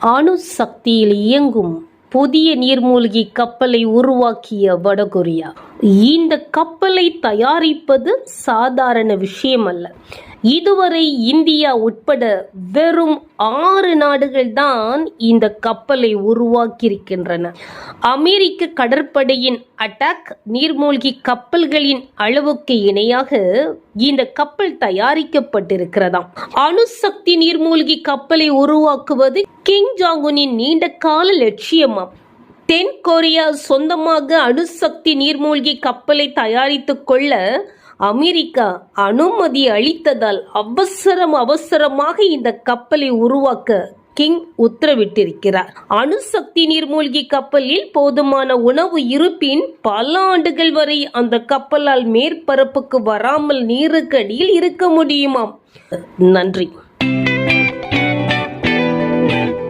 அணு சக்தியில் இயங்கும் புதிய நீர்மூழ்கி கப்பலை உருவாக்கிய வடகொரியா. இந்த கப்பலை தயாரிப்பது சாதாரண விஷயம் அல்ல. இதுவரை இந்தியா உட்பட வெறும் 6 நாடுகள் தான் இந்த கப்பலை உருவாக்கியிருக்கின்றன. அமெரிக்க கடற்படையின் அட்டாக் நீர்மூழ்கி கப்பல்களின் அளவுக்கு இணையாக இந்த கப்பல் தயாரிக்கப்பட்டிருக்கிறதாம். அணுசக்தி நீர்மூழ்கி கப்பலை உருவாக்குவது கிம் ஜாங் உனின் நீண்ட கால லட்சியமாம். தென் கொரியா சொந்தமாக அணுசக்தி நீர்மூழ்கி கப்பலை தயாரித்துக் கொள்ள அமெரிக்கா அனுமதி அளித்ததால் அவசரமாக இந்த கப்பலை உருவாக்க கிங் உத்தரவிட்டிருக்கிறார். அணுசக்தி நீர்மூழ்கி கப்பலில் போதுமான உணவு இருப்பின் பல ஆண்டுகள் வரை அந்த கப்பலால் மேற்பரப்புக்கு வராமல் நீருக்கு அடியில் இருக்க முடியுமாம். நன்றி.